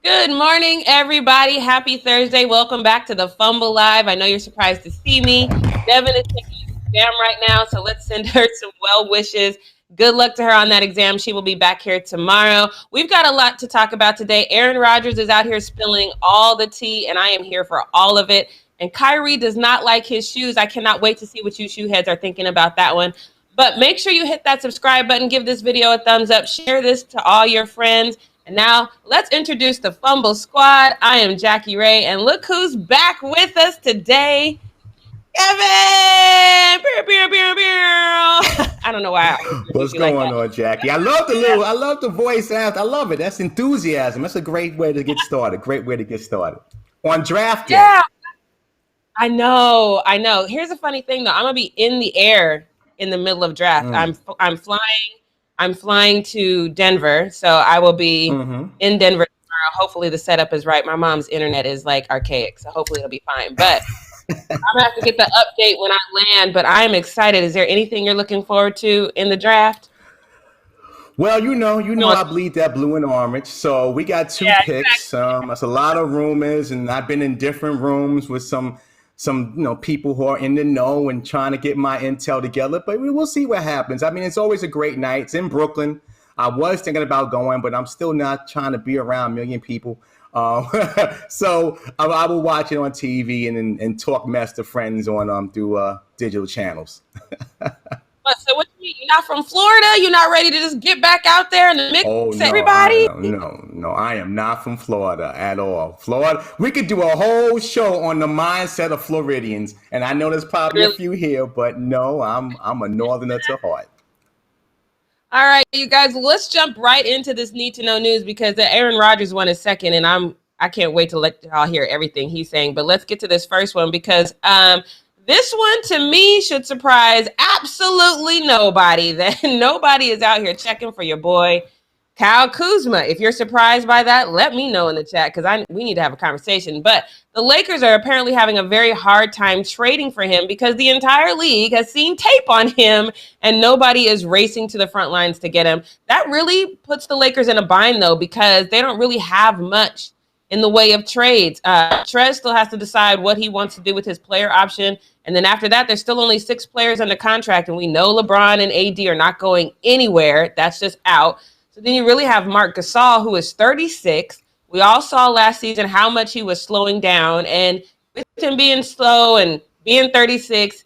Good morning, everybody. Happy Thursday. Welcome back to the Fumble Live. I know you're surprised to see me. Devin is taking an exam right now, so let's send her some well wishes. Good luck to her on that exam. She will be back here tomorrow. We've got a lot to talk about today. Aaron Rodgers is out here spilling all the tea, and I am here for all of it. And Kyrie does not like his shoes. I cannot wait to see what you shoe heads are thinking about that one. But make sure you hit that subscribe button, give this video a thumbs up, share this to all your friends. And now let's introduce the Fumble Squad. I am Jackie Ray, and look who's back with us today. Kevin! I don't know why. What's going on, Jackie? I love the voice act. I love it. That's enthusiasm. That's a great way to get started. On draft day. Yeah. I know. Here's a funny thing though. I'm gonna be in the air in the middle of draft. I'm flying to Denver, so I will be in Denver tomorrow. Hopefully the setup is right. My mom's internet is like archaic, so hopefully it'll be fine. But I'm gonna have to get the update when I land, but I'm excited. Is there anything you're looking forward to in the draft? Well, you know, I bleed that blue and orange. So we got two picks. Exactly. That's a lot of rumors, and I've been in different rooms with some people who are in the know and trying to get my intel together, but we'll see what happens. I mean, it's always a great night. It's in Brooklyn. I was thinking about going, but I'm still not trying to be around a million people. So I will watch it on TV and talk mess to friends on through digital channels. So what you mean? You're not from Florida? You're not ready to just get back out there and mix everybody? No, I am not from Florida at all. Florida, we could do a whole show on the mindset of Floridians, and I know there's probably a few here, but no, I'm a northerner to heart. All right, you guys, let's jump right into this need to know news because the Aaron Rodgers one is second, and I can't wait to let y'all hear everything he's saying. But let's get to this first one because this one, to me, should surprise absolutely nobody. That nobody is out here checking for your boy, Kyle Kuzma. If you're surprised by that, let me know in the chat because we need to have a conversation. But the Lakers are apparently having a very hard time trading for him because the entire league has seen tape on him and nobody is racing to the front lines to get him. That really puts the Lakers in a bind, though, because they don't really have much in the way of trades. Trez still has to decide what he wants to do with his player option. And then after that, there's still only 6 players under contract. And we know LeBron and AD are not going anywhere. That's just out. So then you really have Marc Gasol, who is 36. We all saw last season how much he was slowing down. And with him being slow and being 36,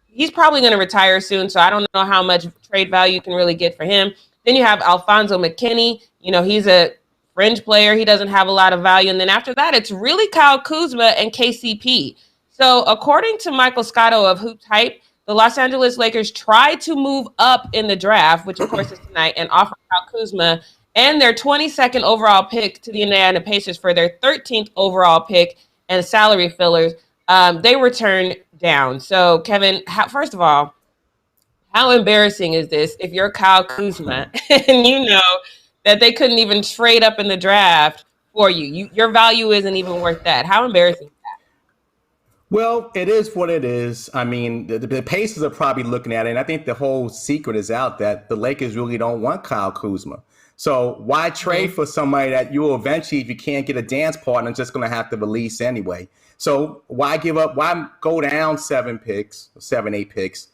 he's probably going to retire soon. So I don't know how much trade value you can really get for him. Then you have Alfonso McKinney. You know, he's a fringe player. He doesn't have a lot of value. And then after that, it's really Kyle Kuzma and KCP. So according to Michael Scotto of Hoops Hype, the Los Angeles Lakers tried to move up in the draft, which of course is tonight, and offer Kyle Kuzma and their 22nd overall pick to the Indiana Pacers for their 13th overall pick and salary fillers. They were turned down. So Kevin, first of all, how embarrassing is this if you're Kyle Kuzma and you know that they couldn't even trade up in the draft for you? Your value isn't even worth that. How embarrassing is that? Well, it is what it is. I mean, the Pacers are probably looking at it, and I think the whole secret is out that the Lakers really don't want Kyle Kuzma. So why trade for somebody that you will eventually, if you can't get a dance partner, just going to have to release anyway? So why give up? Why go down 7 picks, 7, 8 picks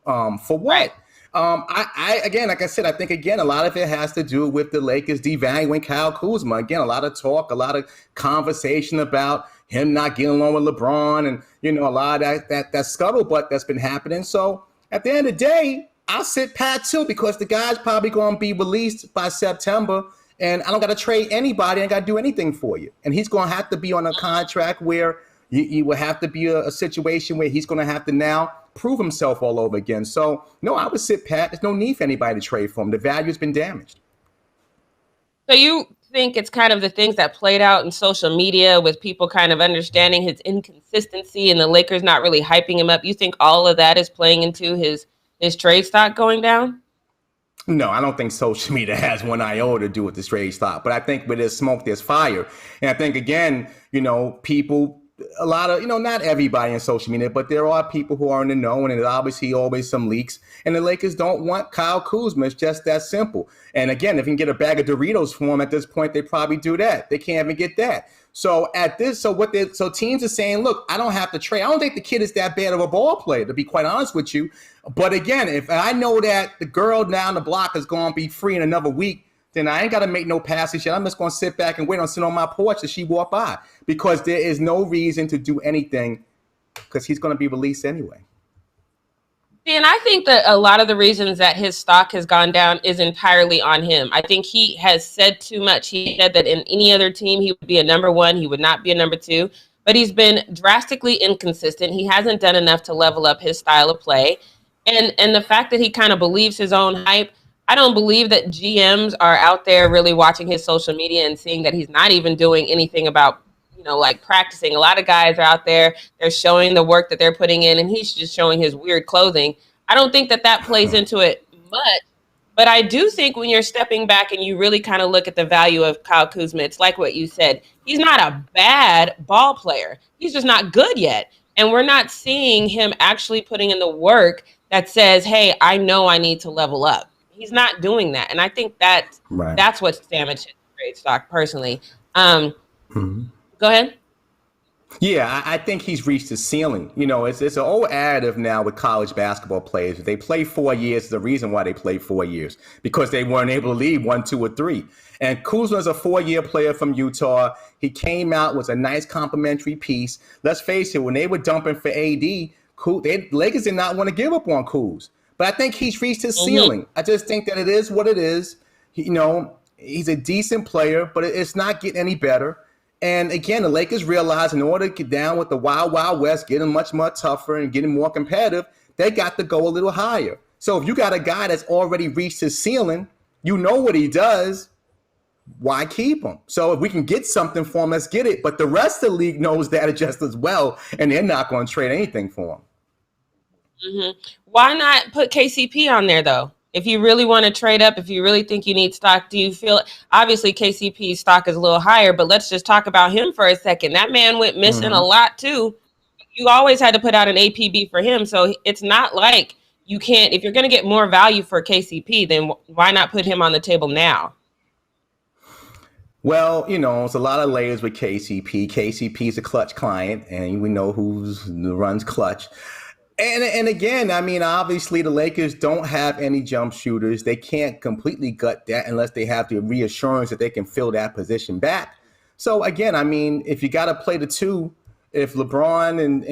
for what? I again, like I said, I think again a lot of it has to do with the Lakers devaluing Kyle Kuzma. Again, a lot of talk, a lot of conversation about him not getting along with LeBron, and a lot of that scuttlebutt that's been happening. So at the end of the day, I'll sit pat too because the guy's probably going to be released by September, and I don't got to trade anybody. I ain't got to do anything for you, and he's going to have to be on a contract where you will have to be a situation where he's going to have to now prove himself all over again. So, no, I would sit pat. There's no need for anybody to trade for him. The value's been damaged. So you think it's kind of the things that played out in social media with people kind of understanding his inconsistency and the Lakers not really hyping him up? You think all of that is playing into his trade stock going down? No, I don't think social media has one iota to do with the trade stock. But I think where there's smoke, there's fire. And I think, again, people a lot of, not everybody in social media, but there are people who are in the know, and there's obviously always some leaks. And the Lakers don't want Kyle Kuzma. It's just that simple. And again, if you can get a bag of Doritos for him at this point, they probably do that. They can't even get that. So so teams are saying, look, I don't have to trade. I don't think the kid is that bad of a ball player, to be quite honest with you. But again, if I know that the girl down the block is going to be free in another week, then I ain't got to make no passes yet. I'm just going to sit back and wait and sit on my porch as she walk by, because there is no reason to do anything, because he's going to be released anyway. And I think that a lot of the reasons that his stock has gone down is entirely on him. I think he has said too much. He said that in any other team, he would be a number one. He would not be a number two. But he's been drastically inconsistent. He hasn't done enough to level up his style of play. And the fact that he kind of believes his own hype, I don't believe that GMs are out there really watching his social media and seeing that he's not even doing anything about, like practicing. A lot of guys are out there, they're showing the work that they're putting in, and he's just showing his weird clothing. I don't think that plays into it much, but I do think when you're stepping back and you really kind of look at the value of Kyle Kuzma, it's like what you said. He's not a bad ball player. He's just not good yet. And we're not seeing him actually putting in the work that says, hey, I know I need to level up. He's not doing that. And I think that's what's damaged his trade stock personally. Go ahead. Yeah, I think he's reached his ceiling. It's an old adage now with college basketball players. If they play 4 years, the reason why they play 4 years, because they weren't able to leave 1, 2, or 3. And Kuzma's a 4-year player from Utah. He came out, was a nice complimentary piece. Let's face it, when they were dumping for AD, Lakers did not want to give up on Kuz. But I think he's reached his ceiling. I just think that it is what it is. He's a decent player, but it's not getting any better. And again, the Lakers realize in order to get down with the Wild Wild West, getting much more tougher and getting more competitive, they got to go a little higher. So if you got a guy that's already reached his ceiling, you know what he does, why keep him? So if we can get something for him, let's get it. But the rest of the league knows that just as well, and they're not going to trade anything for him. Why not put KCP on there, though? If you really want to trade up, if you really think you need stock, do you feel obviously KCP's stock is a little higher, but let's just talk about him for a second. That man went missing a lot too. You always had to put out an APB for him. So it's not like you can't, if you're going to get more value for KCP, then why not put him on the table now? Well, it's a lot of layers with KCP. KCP is a clutch client, and we know who runs clutch. And again, I mean, obviously the Lakers don't have any jump shooters. They can't completely gut that unless they have the reassurance that they can fill that position back. So again, I mean, if you got to play the two, if LeBron and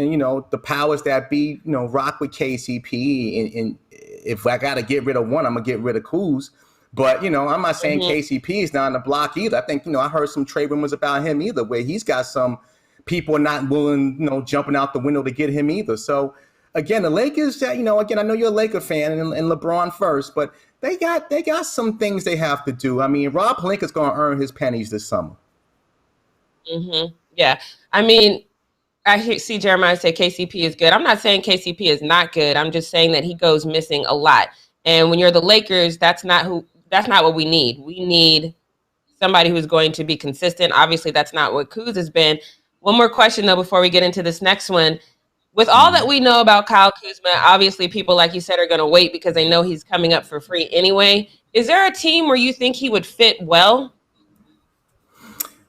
the powers that be, rock with KCP, and if I got to get rid of one, I'm gonna get rid of Kuz. But I'm not saying KCP is not on the block either. I think I heard some trade rumors about him either, where he's got some people not willing, jumping out the window to get him either. So. Again, the Lakers, again, I know you're a Laker fan and LeBron first, but they got some things they have to do. I mean, Rob Pelinka's going to earn his pennies this summer. Yeah. I mean, see Jeremiah say KCP is good. I'm not saying KCP is not good. I'm just saying that he goes missing a lot. And when you're the Lakers, that's not what we need. We need somebody who's going to be consistent. Obviously, that's not what Kuz has been. One more question, though, before we get into this next one. With all that we know about Kyle Kuzma, obviously people, like you said, are going to wait because they know he's coming up for free anyway. Is there a team where you think he would fit well?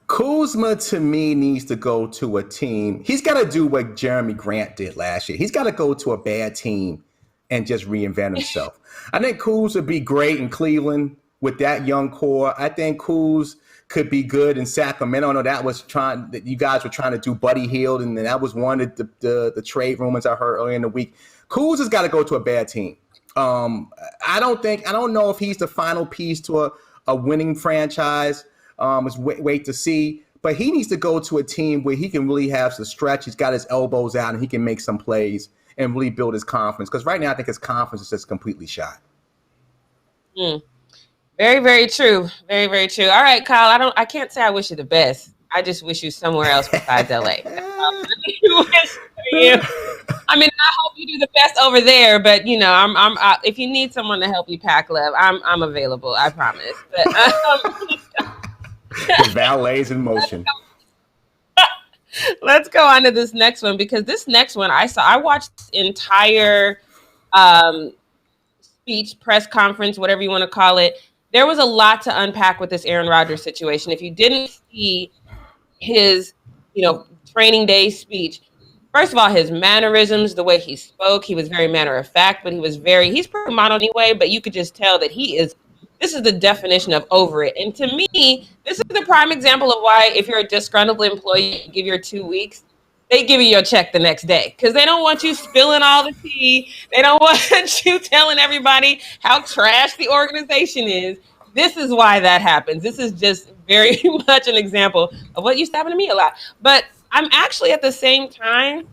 Kuzma, to me, needs to go to a team. He's got to do what Jeremy Grant did last year. He's got to go to a bad team and just reinvent himself. I think Kuz would be great in Cleveland with that young core. I think Kuz could be good in Sacramento. I know that you guys were trying to do Buddy Hield, and that was one of the trade rumors I heard earlier in the week. Kuz has got to go to a bad team. I don't know if he's the final piece to a winning franchise. Let's wait to see. But he needs to go to a team where he can really have some stretch. He's got his elbows out and he can make some plays and really build his confidence. Because right now I think his confidence is just completely shot. Very, very true. Very, very true. All right, Kyle, I can't say I wish you the best. I just wish you somewhere else besides LA. I mean, I hope you do the best over there, but I'm if you need someone to help you pack love, I'm available. I promise. But, the valet's in motion. Let's go on to this next one, because this next one I watched this entire speech, press conference, whatever you want to call it. There was a lot to unpack with this Aaron Rodgers situation. If you didn't see his, training day speech, first of all, his mannerisms, the way he spoke, he was very matter of fact, but he's pretty mono anyway, but you could just tell that this is the definition of over it. And to me, this is the prime example of why, if you're a disgruntled employee, you give your 2 weeks, they give you your check the next day, because they don't want you spilling all the tea. They don't want you telling everybody how trash the organization is. This is why that happens. This is just very much an example of what used to happen to me a lot. But I'm actually at the same time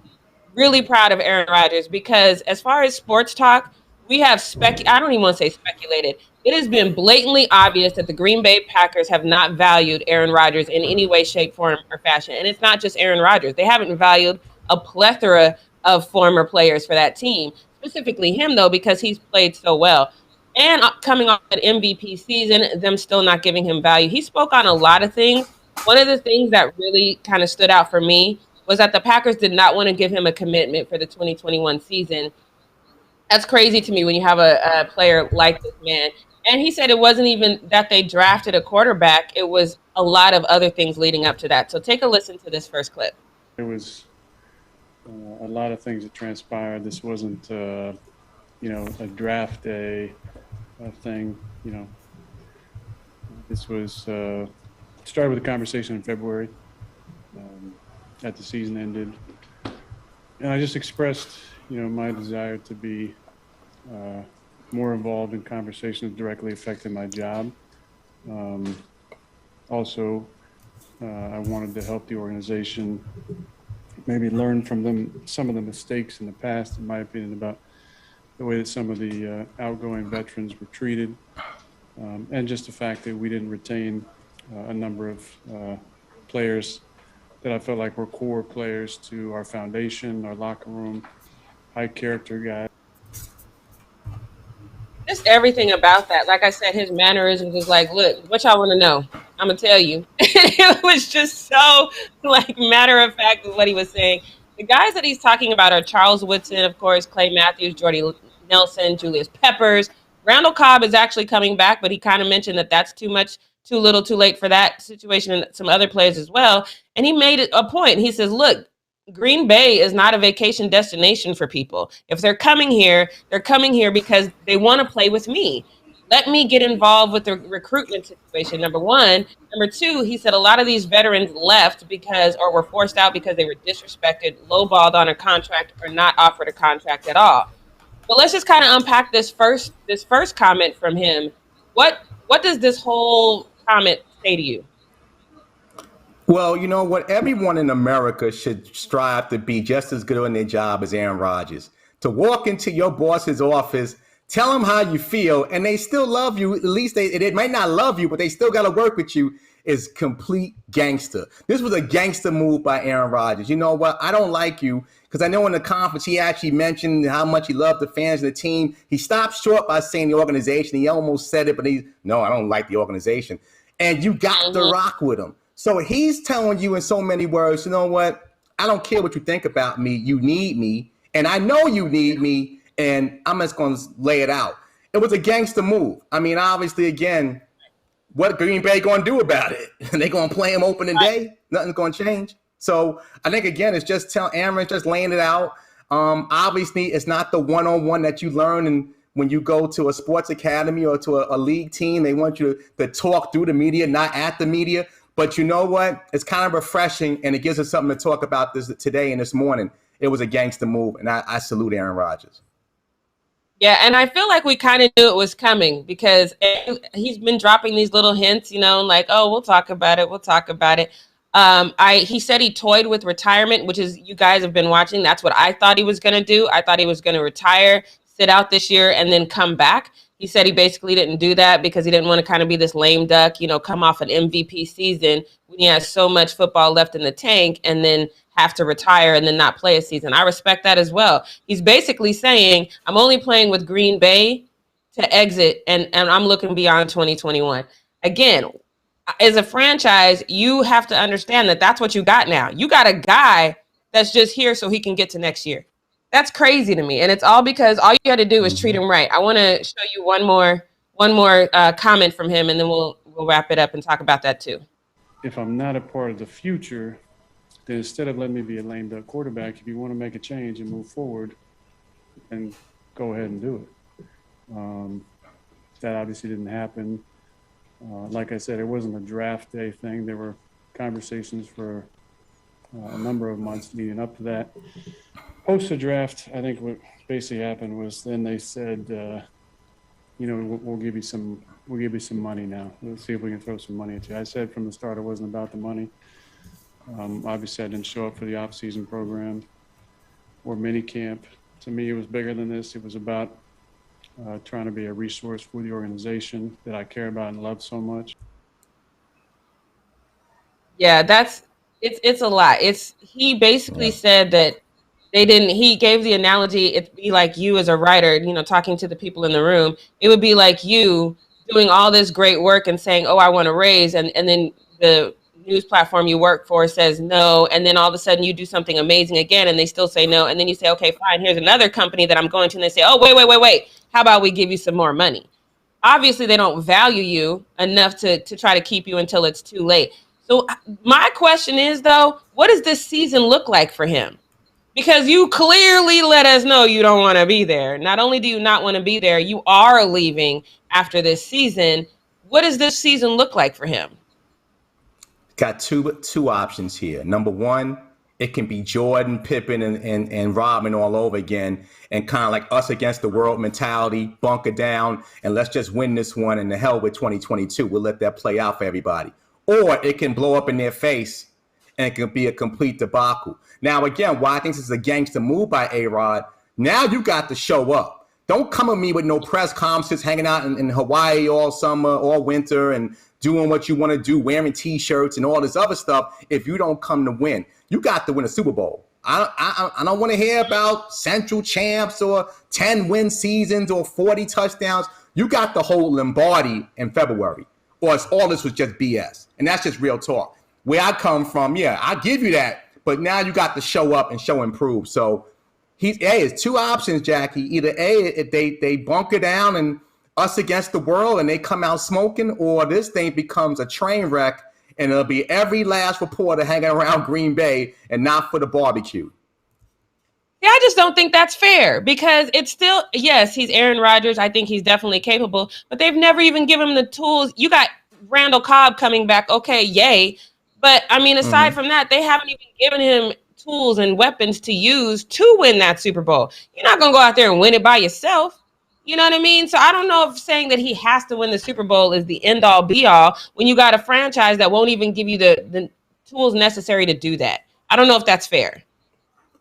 really proud of Aaron Rodgers, because as far as sports talk, we have I don't even want to say speculated. It has been blatantly obvious that the Green Bay Packers have not valued Aaron Rodgers in any way, shape, form, or fashion. And it's not just Aaron Rodgers. They haven't valued a plethora of former players for that team, specifically him, though, because he's played so well. And coming off an MVP season, them still not giving him value. He spoke on a lot of things. One of the things that really kind of stood out for me was that the Packers did not want to give him a commitment for the 2021 season. That's crazy to me when you have a player like this man. And he said it wasn't even that they drafted a quarterback. It was a lot of other things leading up to that. So take a listen to this first clip. There was a lot of things that transpired. This wasn't, a draft day thing. This was started with a conversation in February at the season ended. And I just expressed, my desire to be more involved in conversations directly affecting my job. Also, I wanted to help the organization maybe learn from some of the mistakes in the past, in my opinion, about the way that some of the outgoing veterans were treated, and just the fact that we didn't retain a number of players that I felt like were core players to our foundation, our locker room, high character guys. Just everything about that. Like I said, his mannerisms was like, look, what y'all want to know? I'm going to tell you. It was just so matter of fact with what he was saying. The guys that he's talking about are Charles Woodson, of course, Clay Matthews, Jordy Nelson, Julius Peppers. Randall Cobb is actually coming back, but he kind of mentioned that that's too much, too little, too late for that situation, and some other players as well. And he made it a point. He says, look, Green Bay is not a vacation destination for people. If they're coming here because they want to play with me. Let me get involved with the recruitment situation, number one. Number two, he said a lot of these veterans left or were forced out because they were disrespected, lowballed on a contract, or not offered a contract at all. But let's just kind of unpack this first comment from him. What does this whole comment say to you? Well, you know what? Everyone in America should strive to be just as good in their job as Aaron Rodgers. To walk into your boss's office, tell them how you feel, and they still love you. At least they might not love you, but they still got to work with you. Is complete gangster. This was a gangster move by Aaron Rodgers. You know what? I don't like you, because I know in the conference he actually mentioned how much he loved the fans and the team. He stopped short by saying the organization. He almost said it, but no, I don't like the organization. And you got to rock with him. So he's telling you in so many words, you know what? I don't care what you think about me. You need me. And I know you need me. And I'm just going to lay it out. It was a gangster move. I mean, obviously, again, what Green Bay going to do about it? They going to play him opening day? Nothing's going to change. So I think, again, it's just Aaron's just laying it out. Obviously, it's not the one-on-one that you learn when you go to a sports academy or to a league team. They want you to talk through the media, not at the media. But you know what? It's kind of refreshing, and it gives us something to talk about this today and this morning. It was a gangster move, and I salute Aaron Rodgers. Yeah, and I feel like we kind of knew it was coming, because he's been dropping these little hints, like, oh, we'll talk about it. We'll talk about it. He said he toyed with retirement, which is, you guys have been watching. That's what I thought he was going to do. I thought he was going to retire, sit out this year, and then come back. He said he basically didn't do that because he didn't want to kind of be this lame duck, come off an MVP season when he has so much football left in the tank, and then have to retire and then not play a season. I respect that as well. He's basically saying, I'm only playing with Green Bay to exit, and I'm looking beyond 2021. Again, as a franchise, you have to understand that that's what you got now. You got a guy that's just here so he can get to next year. That's crazy to me, and it's all because all you got to do is treat him right. I want to show you one more comment from him, and then we'll wrap it up and talk about that too. If I'm not a part of the future, then instead of letting me be a lame duck quarterback, if you want to make a change and move forward, and go ahead and do it. That obviously didn't happen. Like I said, it wasn't a draft day thing. There were conversations for a number of months leading up to that. Post the draft, I think what basically happened was then they said, we'll give you some money now. Let's see if we can throw some money at you. I said from the start it wasn't about the money. Obviously, I didn't show up for the off-season program or mini camp. To me, it was bigger than this. It was about trying to be a resource for the organization that I care about and love so much. Yeah, it's a lot. He basically said that he gave the analogy, it'd be like you as a writer, talking to the people in the room. It would be like you doing all this great work and saying, oh, I want to raise, and then the news platform you work for says no, and then all of a sudden you do something amazing again and they still say no, and then you say, okay, fine, here's another company that I'm going to, and they say, oh, wait, how about we give you some more money? Obviously they don't value you enough to try to keep you until it's too late. So my question is, though, what does this season look like for him? Because you clearly let us know you don't want to be there. Not only do you not want to be there, you are leaving after this season. What does this season look like for him? Got two options here. Number one, it can be Jordan, Pippen, and Rodman all over again, and kind of like us against the world mentality, bunker down, and let's just win this one, and the hell with 2022. We'll let that play out for everybody. Or it can blow up in their face, and it can be a complete debacle. Now, again, why I think this is a gangster move by A-Rod, now you got to show up. Don't come at me with no press conferences, hanging out in Hawaii all summer, all winter, and doing what you want to do, wearing T-shirts and all this other stuff if you don't come to win. You got to win a Super Bowl. I don't want to hear about Central champs or 10-win seasons or 40 touchdowns. You got to hold Lombardi in February, or all this was just BS. And that's just real talk. Where I come from, yeah, I give you that. But now you got to show up and show improve. So it's two options, Jackie. Either if they bunker down and us against the world and they come out smoking, or this thing becomes a train wreck and it'll be every last reporter hanging around Green Bay and not for the barbecue. Yeah, I just don't think that's fair, because it's still, yes, he's Aaron Rodgers. I think he's definitely capable, but they've never even given him the tools. You got Randall Cobb coming back. Okay, yay. But I mean, aside from that, they haven't even given him tools and weapons to use to win that Super Bowl. You're not going to go out there and win it by yourself. You know what I mean? So I don't know if saying that he has to win the Super Bowl is the end all be all when you got a franchise that won't even give you the tools necessary to do that. I don't know if that's fair.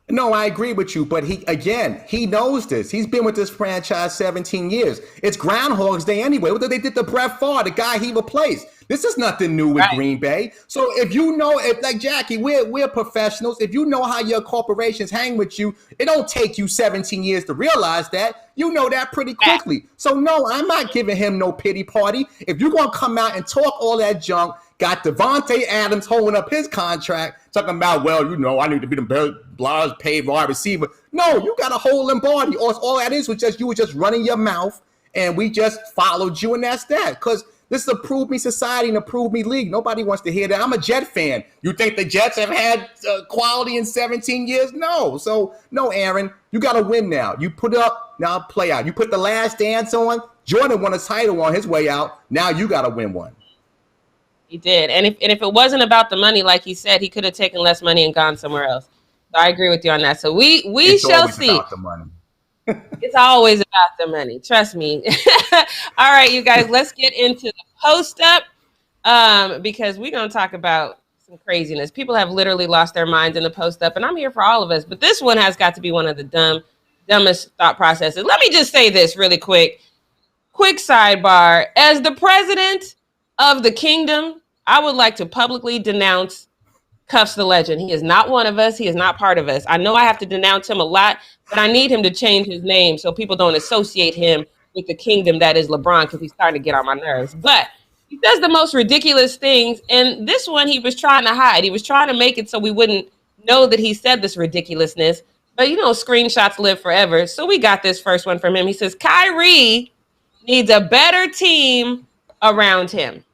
No, I agree with you, but he knows this. He's been with this franchise 17 years. It's Groundhog's Day anyway. What they did to Brett Favre, the guy he replaced. This is nothing new with Green Bay. So if you know, like Jackie, we're professionals. If you know how your corporations hang with you, it don't take you 17 years to realize that. You know that pretty quickly. So no, I'm not giving him no pity party. If you're going to come out and talk all that junk, got Devontae Adams holding up his contract, talking about, well, I need to be the best paid wide receiver. No, you got to hold Lombardi. All that is was just you were just running your mouth, and we just followed you, and that's that. Because this is a prove me society and a prove me league. Nobody wants to hear that. I'm a Jet fan. You think the Jets have had quality in 17 years? No. So, no, Aaron, you got to win now. You put up, now play out. You put the last dance on. Jordan won a title on his way out. Now you got to win one. He did. And if it wasn't about the money, like he said, he could have taken less money and gone somewhere else. So I agree with you on that. So we shall see. About the money. It's always about the money. Trust me. All right, you guys, let's get into the post up because we're going to talk about some craziness. People have literally lost their minds in the post up, and I'm here for all of us. But this one has got to be one of the dumbest thought processes. Let me just say this really quick. Quick sidebar. As the president of the kingdom, I would like to publicly denounce Cuffs the Legend. He is not one of us. He is not part of us. I know I have to denounce him a lot, but I need him to change his name so people don't associate him with the kingdom that is LeBron, because he's starting to get on my nerves. But He does the most ridiculous things. And this one he was trying to hide. He was trying to make it so we wouldn't know that he said this ridiculousness. But you know, screenshots live forever. So we got this first one from him. He says, Kyrie needs a better team around him.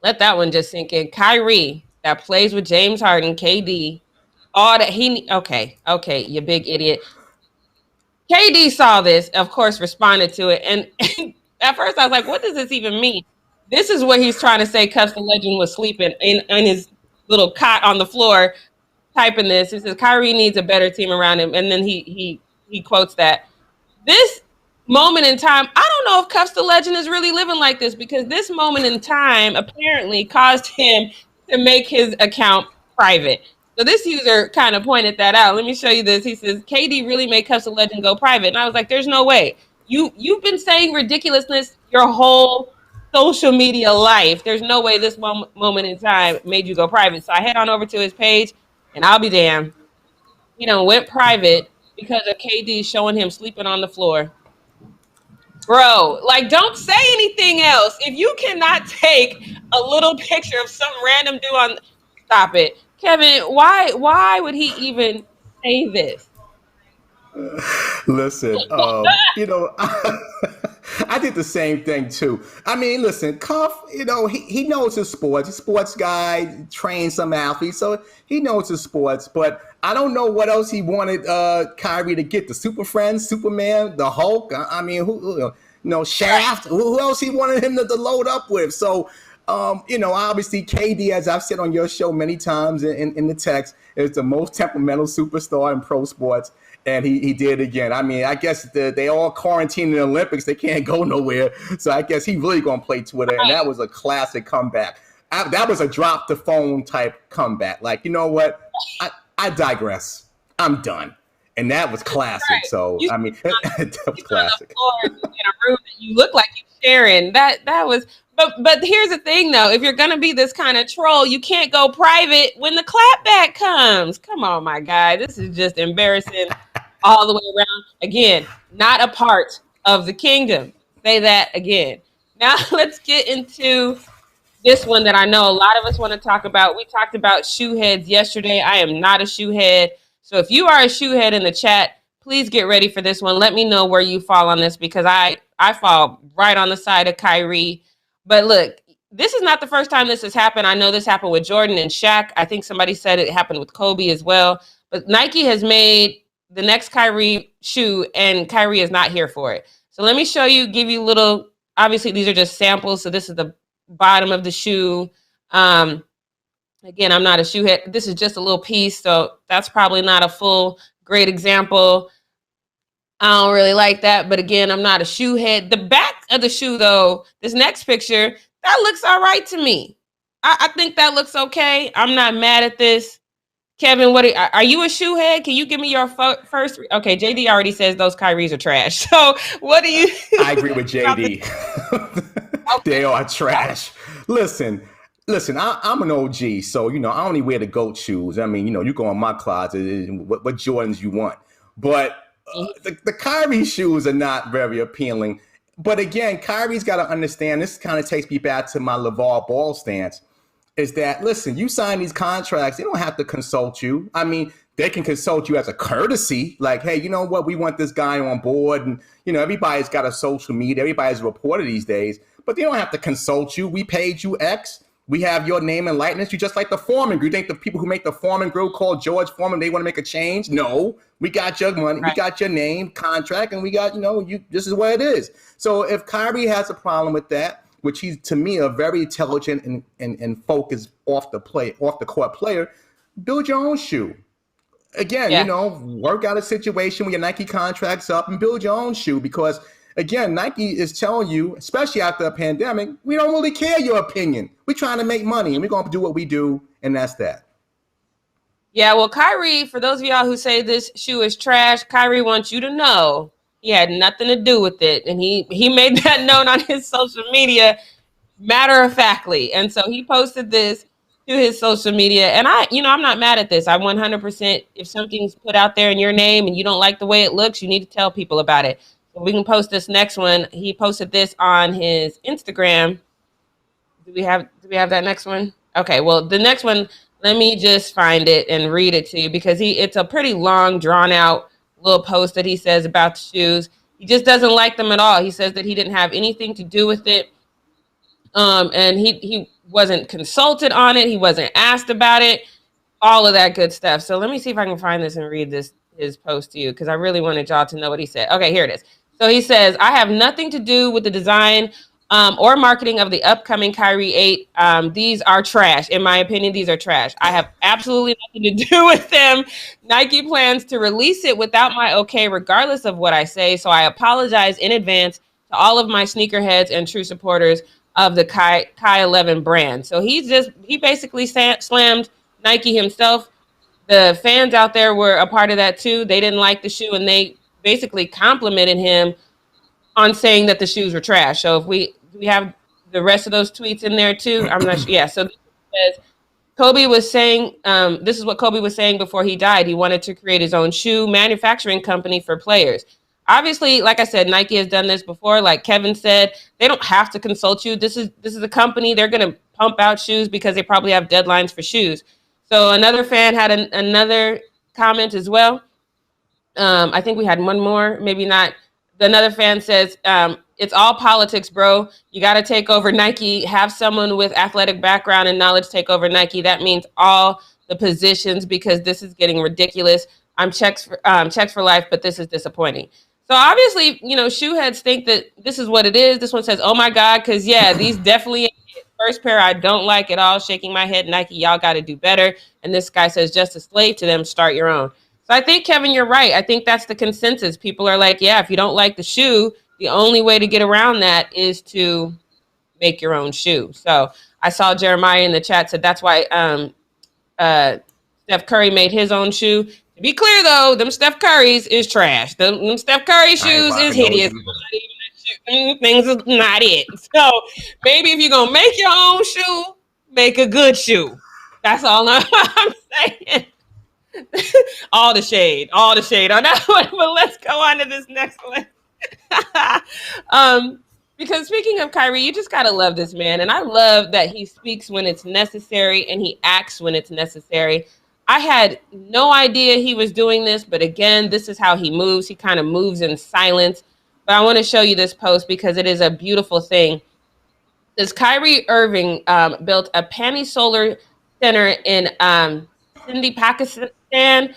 Let that one just sink in. Kyrie, that plays with James Harden, KD, all that okay, you big idiot. KD saw this, of course, responded to it. And at first I was like, what does this even mean? This is what he's trying to say. Cuffs the Legend was sleeping in his little cot on the floor typing this. He says, Kyrie needs a better team around him. And then he quotes that. This moment in time, I don't know if Cuffs the Legend is really living like this, because this moment in time apparently caused him to make his account private. So this user kind of pointed that out. Let me show you this. He says, KD really made Cuffs the Legend go private. And I was like, there's no way. You've been saying ridiculousness your whole social media life. There's no way this moment in time made you go private. So I head on over to his page, and I'll be damned. You know, went private because of KD showing him sleeping on the floor. Bro, like, don't say anything else. If you cannot take a little picture of some random dude on, stop it. Kevin, why would he even say this? Listen, you know, I did the same thing too. I mean, listen, Cuff, you know, he knows his sports. He's a sports guy, trains some athletes, so he knows his sports. But I don't know what else he wanted Kyrie to get. The Super Friends, Superman, the Hulk. I mean, who Shaft. Who else he wanted him to load up with? So, you know, obviously KD, as I've said on your show many times in the text, is the most temperamental superstar in pro sports. And he did it again. I mean, I guess they all quarantined in the Olympics. They can't go nowhere. So I guess he really going to play Twitter. And that was a classic comeback. That was a drop the phone type comeback. Like, you know what? I digress. I'm done. And that was classic. Right. So, I mean, that was classic. In a room that you look like you're sharing. That was... But here's the thing, though. If you're going to be this kind of troll, you can't go private when the clapback comes. Come on, my guy. This is just embarrassing all the way around. Again, not a part of the kingdom. Say that again. Now, let's get into this one that I know a lot of us want to talk about. We talked about shoe heads yesterday. I am not a shoe head. So if you are a shoe head in the chat, please get ready for this one. Let me know where you fall on this, because I fall right on the side of Kyrie. But look, this is not the first time this has happened. I know this happened with Jordan and Shaq. I think somebody said it happened with Kobe as well. But Nike has made the next Kyrie shoe, and Kyrie is not here for it. So let me show you, give you a little, obviously these are just samples. So this is the bottom of the shoe. Again, I'm not a shoe head. This is just a little piece. So that's probably not a full great example. I don't really like that. But again, I'm not a shoe head. The back of the shoe, though, this next picture, that looks all right to me. I think that looks okay. I'm not mad at this. Kevin, are you a shoe head? Can you give me your first? Okay, JD already says those Kyries are trash. So what do you? I agree with JD. They are trash. Listen, I'm an OG, so, you know, I only wear the GOAT shoes. I mean, you know, you go in my closet, what Jordans you want. But the Kyrie shoes are not very appealing. But again, Kyrie's got to understand, this kind of takes me back to my LeVar Ball stance, is that, listen, you sign these contracts, they don't have to consult you. I mean, they can consult you as a courtesy, like, hey, you know what, we want this guy on board. And, you know, everybody's got a social media, everybody's a reporter these days, but they don't have to consult you. We paid you X. We have your name and likeness. You just like the Foreman Group. You think the people who make the Foreman Group called George Foreman, they want to make a change? No, we got your money. Right. We got your name, contract, and we got, you know, this is what it is. So if Kyrie has a problem with that, which he's, to me, a very intelligent and focused off the court player, build your own shoe. Again, you know, work out a situation with your Nike contracts up and build your own shoe, because again, Nike is telling you, especially after a pandemic, we don't really care your opinion. We're trying to make money, and we're going to do what we do, and that's that. Yeah, well, Kyrie, for those of y'all who say this shoe is trash, Kyrie wants you to know he had nothing to do with it. And he made that known on his social media, matter-of-factly. And so he posted this to his social media. And I'm not mad at this. I 100%, if something's put out there in your name and you don't like the way it looks, you need to tell people about it. So we can post this next one. He posted this on his Instagram. Do we have that next one? Okay, well, the next one, let me just find it and read it to you because it's a pretty long, drawn out little post that he says about the shoes. He just doesn't like them at all. He says that he didn't have anything to do with it. And he wasn't consulted on it. He wasn't asked about it. All of that good stuff. So let me see if I can find this and read his post to you because I really wanted y'all to know what he said. Okay, here it is. So he says, I have nothing to do with the design or marketing of the upcoming Kyrie 8. These are trash. In my opinion, these are trash. I have absolutely nothing to do with them. Nike plans to release it without my okay, regardless of what I say. So I apologize in advance to all of my sneakerheads and true supporters of the Kai 11 brand. So he basically slammed Nike himself. The fans out there were a part of that too. They didn't like the shoe and they basically complimented him on saying that the shoes were trash. So if we have the rest of those tweets in there too, I'm not sure. Yeah. So this says, Kobe was saying, this is what Kobe was saying before he died. He wanted to create his own shoe manufacturing company for players. Obviously, like I said, Nike has done this before. Like Kevin said, they don't have to consult you. This is a company. They're going to pump out shoes because they probably have deadlines for shoes. So another fan had another comment as well. I think we had one more, maybe not. Another fan says, it's all politics, bro. You got to take over Nike. Have someone with athletic background and knowledge take over Nike. That means all the positions because this is getting ridiculous. I'm checks for life, but this is disappointing. So obviously, shoe heads think that this is what it is. This one says, oh my God, because yeah, these definitely first pair I don't like at all. Shaking my head, Nike, y'all got to do better. And this guy says, just a slave to them, start your own. So I think, Kevin, you're right. I think that's the consensus. People are like, yeah, if you don't like the shoe, the only way to get around that is to make your own shoe. So I saw Jeremiah in the chat said that's why Steph Curry made his own shoe. To be clear, though, them Steph Curry's is trash. Them Steph Curry shoes is hideous. Things is not it. So maybe if you're going to make your own shoe, make a good shoe. That's all I'm saying. all the shade on that one. But let's go on to this next one. Because speaking of Kyrie, you just got to love this man. And I love that he speaks when it's necessary and he acts when it's necessary. I had no idea he was doing this, but again, this is how he moves. He kind of moves in silence. But I want to show you this post because it is a beautiful thing. This Kyrie Irving built a Panty Solar Center in Sindhi, Pakistan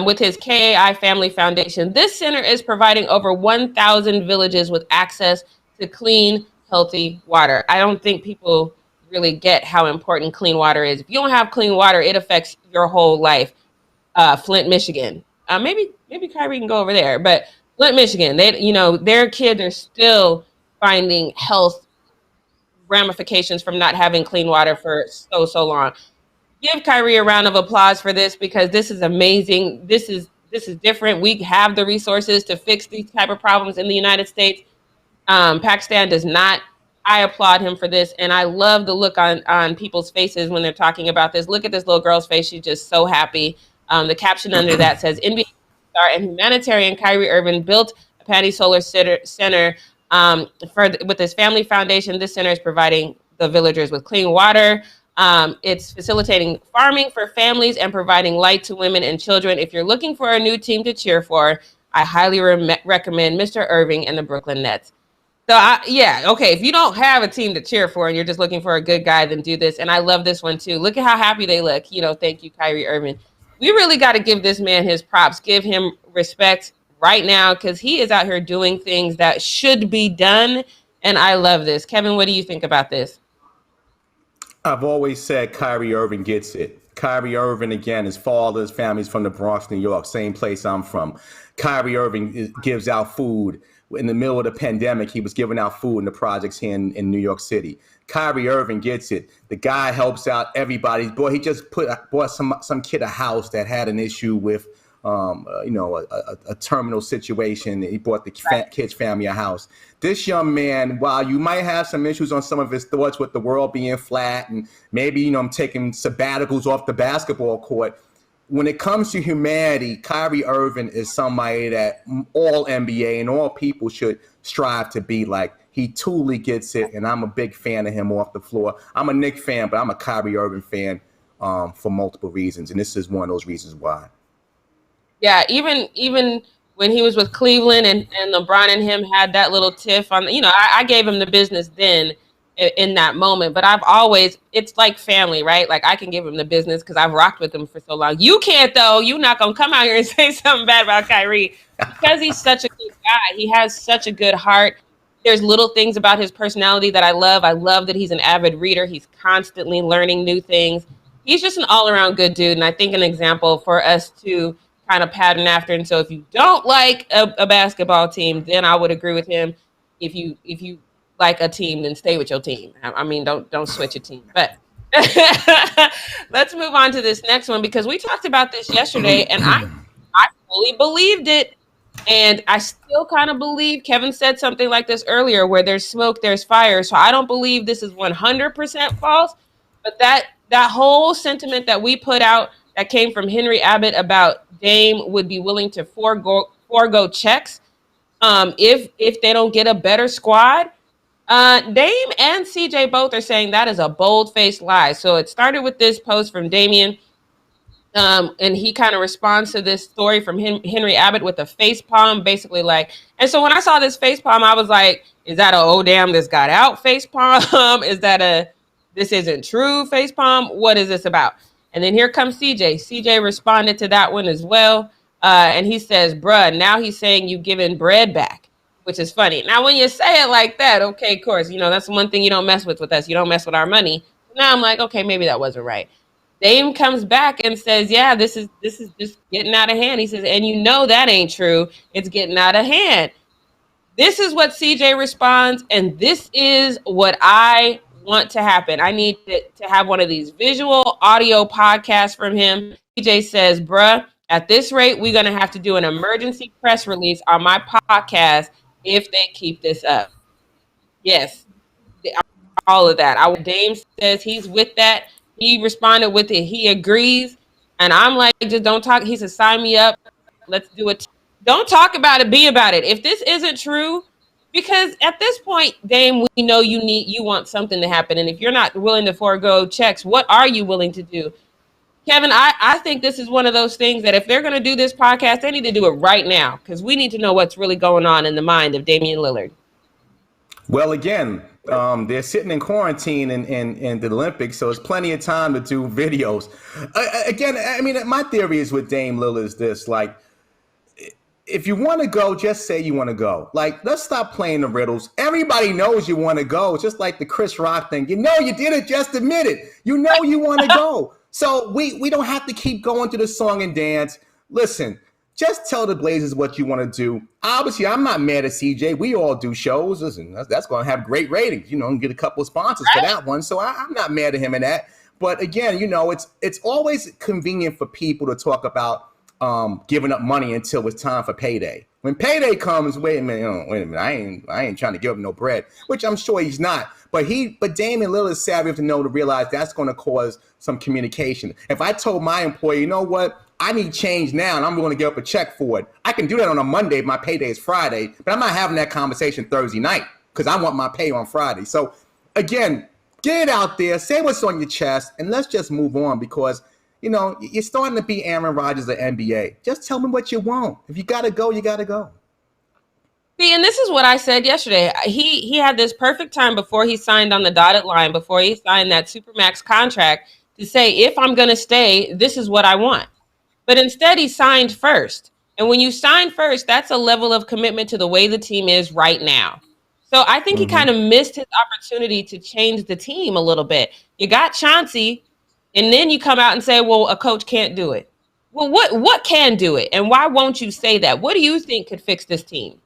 with his KAI Family Foundation. This center is providing over 1,000 villages with access to clean, healthy water. I don't think people really get how important clean water is. If you don't have clean water, it affects your whole life. Flint, Michigan. Maybe Kyrie can go over there, but Flint, Michigan, their kids are still finding health ramifications from not having clean water for so long. Give Kyrie a round of applause for this because this is amazing. This is different. We have the resources to fix these type of problems in the United States. Pakistan does not. I applaud him for this, and I love the look on people's faces when they're talking about this. Look at this little girl's face. She's just so happy. The caption under that says, NBA star and humanitarian Kyrie Irving built a Panty Solar Center with his family foundation. This center is providing the villagers with clean water. It's facilitating farming for families and providing light to women and children. If you're looking for a new team to cheer for, I highly recommend Mr. Irving and the Brooklyn Nets. So, okay, if you don't have a team to cheer for and you're just looking for a good guy, then do this. And I love this one, too. Look at how happy they look. Thank you, Kyrie Irving. We really got to give this man his props, give him respect right now because he is out here doing things that should be done. And I love this. Kevin, what do you think about this? I've always said Kyrie Irving gets it. Kyrie Irving, again, his father's family's from the Bronx, New York, same place I'm from. Kyrie Irving gives out food. In the middle of the pandemic, he was giving out food in the projects here in New York City. Kyrie Irving gets it. The guy helps out everybody. Boy, he just bought some kid a house that had an issue with, a terminal situation. He bought the kid's family a house. This young man, while you might have some issues on some of his thoughts with the world being flat and maybe, I'm taking sabbaticals off the basketball court, when it comes to humanity, Kyrie Irving is somebody that all NBA and all people should strive to be like. He totally gets it, and I'm a big fan of him off the floor. I'm a Knicks fan, but I'm a Kyrie Irving fan for multiple reasons, and this is one of those reasons why. Yeah, even when he was with Cleveland and LeBron and him had that little tiff on, I gave him the business then in that moment. But it's like family, right? Like I can give him the business because I've rocked with him for so long. You can't though. You're not gonna come out here and say something bad about Kyrie because he's such a good guy. He has such a good heart. There's little things about his personality that I love. I love that he's an avid reader. He's constantly learning new things. He's just an all-around good dude, and I think an example for us to kind of pattern after. And so if you don't like a basketball team, then I would agree with him. If you like a team, then stay with your team. I mean, don't switch a team. But let's move on to this next one because we talked about this yesterday, and I fully believed it. And I still kind of believe Kevin said something like this earlier, where there's smoke, there's fire. So I don't believe this is 100% false. But that whole sentiment that we put out that came from Henry Abbott about Dame would be willing to forego checks if they don't get a better squad. Dame and CJ both are saying that is a bold-faced lie. So it started with this post from Damian. And he kind of responds to this story from Henry Abbott with a face palm, basically like. And so when I saw this face palm, I was like, is that a oh damn this got out face palm? Is that a this isn't true face palm? What is this about? And then here comes CJ. CJ responded to that one as well. And he says, bruh, now he's saying you giving bread back, which is funny. Now, when you say it like that, okay, of course, that's one thing you don't mess with us. You don't mess with our money. Now I'm like, okay, maybe that wasn't right. Dame comes back and says, yeah, this is just getting out of hand. He says, and that ain't true. It's getting out of hand. This is what CJ responds, and this is what I want to happen. I need to have one of these visual audio podcasts from him. CJ says, bruh, at this rate, we're going to have to do an emergency press release on my podcast if they keep this up. Yes, all of that. Dame says he's with that. He responded with it. He agrees. And I'm like, just don't talk. He says, sign me up. Let's do it. Don't talk about it. Be about it. If this isn't true, because at this point, Dame, we know you want something to happen. And if you're not willing to forego checks, what are you willing to do? Kevin, I think this is one of those things that if they're going to do this podcast, they need to do it right now because we need to know what's really going on in the mind of Damian Lillard. Well, again, they're sitting in quarantine in the Olympics, so it's plenty of time to do videos. Again, I mean, my theory is with Dame Lillard is this, like, if you want to go, just say you want to go. Like, let's stop playing the riddles. Everybody knows you want to go. It's just like the Chris Rock thing. You did it, just admit it. You want to go. So we don't have to keep going through the song and dance. Listen, just tell the Blazers what you want to do. Obviously, I'm not mad at CJ. We all do shows. Listen, that's going to have great ratings, and get a couple of sponsors for that one. So I'm not mad at him in that. But again, it's always convenient for people to talk about giving up money until it's time for payday. When payday comes, wait a minute, I ain't trying to give up no bread, which I'm sure he's not. But Damian Lillard is savvy enough to realize that's going to cause some communication. If I told my employee, you know what, I need change now, and I'm going to give up a check for it, I can do that on a Monday if my payday is Friday, but I'm not having that conversation Thursday night because I want my pay on Friday. So, again, get it out there, say what's on your chest, and let's just move on because, you're starting to be Aaron Rodgers of NBA. Just tell me what you want. If you got to go, you got to go. See, and this is what I said yesterday. He had this perfect time before he signed on the dotted line, before he signed that Supermax contract to say, if I'm going to stay, this is what I want. But instead, he signed first. And when you sign first, that's a level of commitment to the way the team is right now. So I think he kind of missed his opportunity to change the team a little bit. You got Chauncey, and then you come out and say, well, a coach can't do it. Well, what can do it? And why won't you say that? What do you think could fix this team?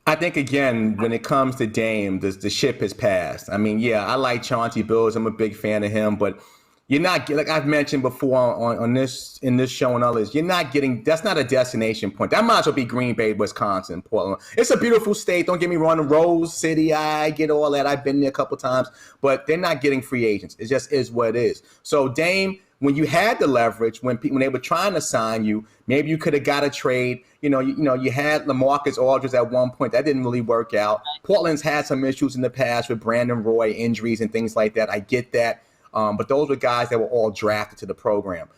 I think, again, when it comes to Dame, the ship has passed. I mean, yeah, I like Chauncey Billups. I'm a big fan of him, but you're not, like I've mentioned before on this show and others, you're not getting, that's not a destination point. That might as well be Green Bay, Wisconsin, Portland. It's a beautiful state. Don't get me wrong. Rose City, I get all that. I've been there a couple times, but they're not getting free agents. It just is what it is. So Dame, when you had the leverage, when they were trying to sign you, maybe you could have got a trade. You had LaMarcus Aldridge at one point. That didn't really work out. Portland's had some issues in the past with Brandon Roy, injuries and things like that. I get that. But those were guys that were all drafted to the program.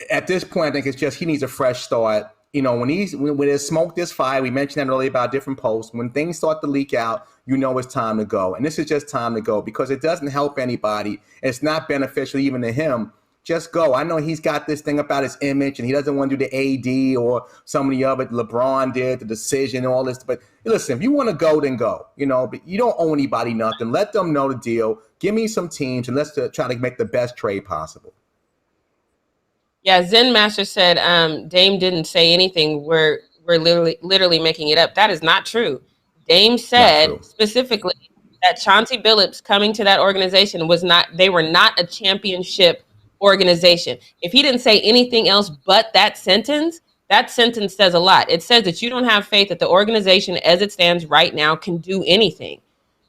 At this point, I think it's just he needs a fresh start. When there's smoke, there's fire. We mentioned that earlier about different posts. When things start to leak out, it's time to go. And this is just time to go because it doesn't help anybody. It's not beneficial even to him. Just go. I know he's got this thing about his image and he doesn't want to do the AD or some of the other. LeBron did the decision and all this. But listen, if you want to go, then go. But you don't owe anybody nothing. Let them know the deal. Give me some teams and let's try to make the best trade possible. Yeah, Zen Master said Dame didn't say anything. We're literally making it up. That is not true. Dame said specifically that Chauncey Billups coming to that organization they were not a championship organization. If he didn't say anything else but that sentence says a lot. It says that you don't have faith that the organization as it stands right now can do anything.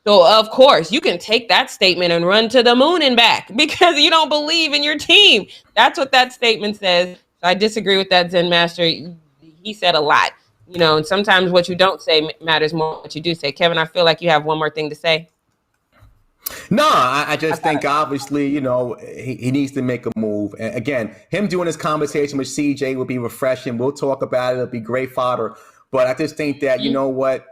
So, of course, you can take that statement and run to the moon and back because you don't believe in your team. That's what that statement says. So I disagree with that, Zen Master. He said a lot. And sometimes what you don't say matters more than what you do say. Kevin, I feel like you have one more thing to say. No, I just think obviously, he needs to make a move. And again, him doing this conversation with CJ would be refreshing. We'll talk about it. It'll be great fodder. But I just think that, you know what?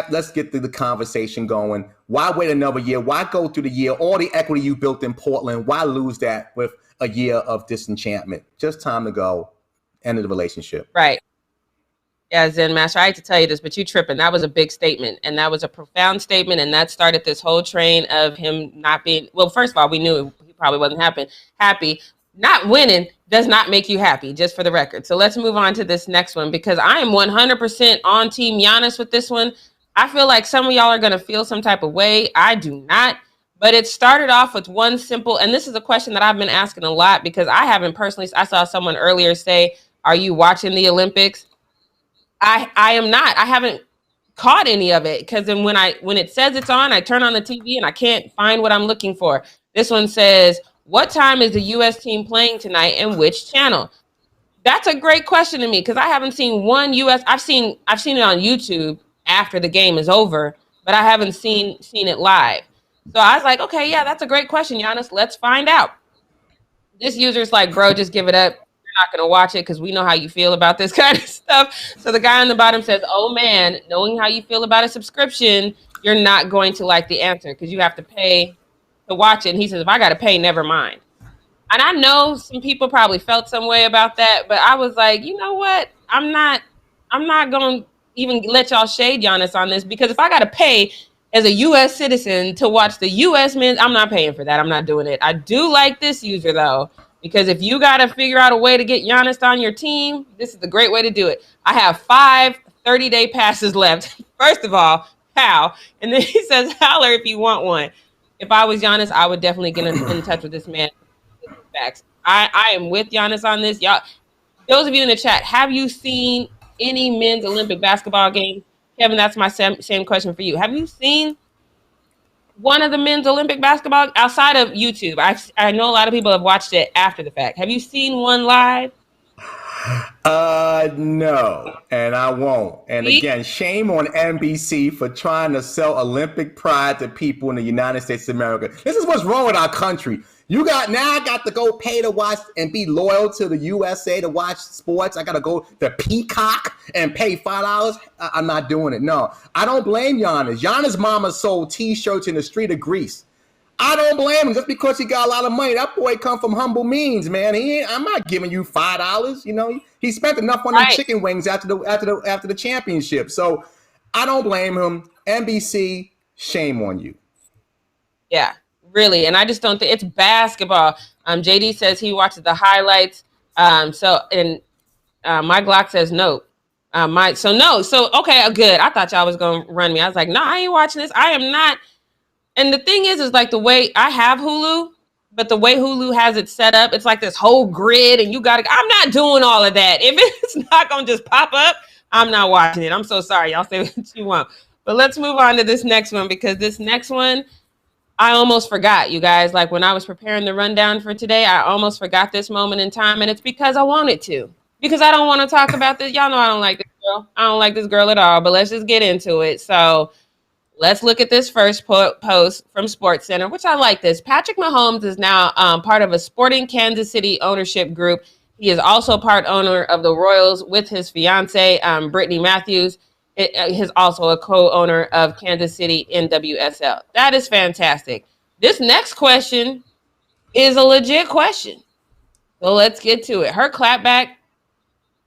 Let's get the conversation going. Why wait another year? Why go through the year? All the equity you built in Portland, why lose that with a year of disenchantment? Just time to go. End of the relationship. Right. Yeah, Zen Master, I hate to tell you this, but you tripping. That was a big statement, and that was a profound statement, and that started this whole train of him not being – well, first of all, we knew he probably wasn't happy. Not winning does not make you happy, just for the record. So let's move on to this next one because I am 100% on Team Giannis with this one. I feel like some of y'all are going to feel some type of way. I do not. But it started off with one simple, and this is a question that I've been asking a lot because I haven't personally – I saw someone earlier say, are you watching the Olympics? I am not. I haven't caught any of it because then when it says it's on, I turn on the TV and I can't find what I'm looking for. This one says, what time is the U.S. team playing tonight and which channel? That's a great question to me because I haven't seen one U.S. I've seen it on YouTube after the game is over, but I haven't seen it live. So I was like, okay, yeah, that's a great question, Giannis. Let's find out. This user's like, bro, just give it up. You're not going to watch it because we know how you feel about this kind of stuff. So the guy on the bottom says, oh, man, knowing how you feel about a subscription, you're not going to like the answer because you have to pay to watch it. And he says, if I got to pay, never mind. And I know some people probably felt some way about that, but I was like, you know what? I'm not going to even let y'all shade Giannis on this because if I got to pay as a U.S. citizen to watch the U.S. men, I'm not paying for that. I'm not doing it. I do like this user, though, because if you got to figure out a way to get Giannis on your team, this is the great way to do it. I have 5 30-day passes left. First of all, pow. And then he says, holler if you want one. If I was Giannis, I would definitely get in touch with this man. Facts. I am with Giannis on this. Y'all, those of you in the chat, have you seen any men's Olympic basketball games? Kevin, that's my same question for you. Have you seen one of the men's Olympic basketball outside of YouTube? I know a lot of people have watched it after the fact. Have you seen one live? No, and I won't. And again, shame on NBC for trying to sell Olympic pride to people in the United States of America. This is what's wrong with our country. I got to go pay to watch and be loyal to the USA to watch sports. I got to go to Peacock and pay $5. I'm not doing it. No, I don't blame Giannis. Giannis' mama sold T-shirts in the street of Greece. I don't blame him just because he got a lot of money. That boy come from humble means, man. I'm not giving you $5. He spent enough on them chicken wings after the championship. So I don't blame him. NBC, shame on you. Yeah. Really, and I just don't think it's basketball. JD says he watches the highlights. My Glock says no. So okay, good. I thought y'all was gonna run me. I was like, no, I ain't watching this. I am not. And the thing is like the way I have Hulu, but the way Hulu has it set up, it's like this whole grid, and I'm not doing all of that. If it's not gonna just pop up, I'm not watching it. I'm so sorry. Y'all say what you want, but let's move on to this next one because this next one. I almost forgot, you guys. Like when I was preparing the rundown for today, I almost forgot this moment in time, and it's because I wanted to. Because I don't want to talk about this. Y'all know I don't like this girl. I don't like this girl at all, but let's just get into it. So let's look at this first post from SportsCenter, which I like this. Patrick Mahomes is now part of a sporting Kansas City ownership group. He is also part owner of the Royals with his fiance, Brittany Matthews. He's also a co-owner of Kansas City NWSL. That is fantastic. This next question is a legit question. So let's get to it. Her clapback,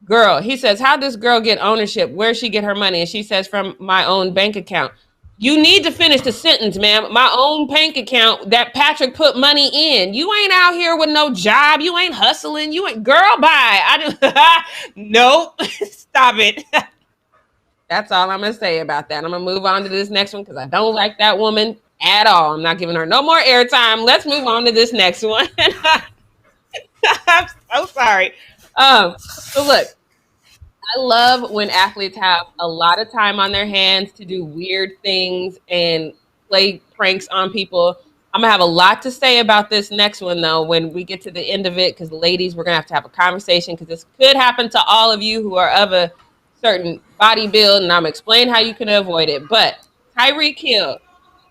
girl, he says, how'd this girl get ownership? Where'd she get her money? And she says, from my own bank account. You need to finish the sentence, ma'am. My own bank account that Patrick put money in. You ain't out here with no job. You ain't hustling. You ain't, girl, bye. Nope. Stop it. That's all I'm going to say about that. I'm going to move on to this next one because I don't like that woman at all. I'm not giving her no more airtime. Let's move on to this next one. I'm so sorry. So look, I love when athletes have a lot of time on their hands to do weird things and play pranks on people. I'm going to have a lot to say about this next one, though, when we get to the end of it, because ladies, we're going to have a conversation because this could happen to all of you who are of a certain body build, and I'm going to explain how you can avoid it. But Tyreek Hill,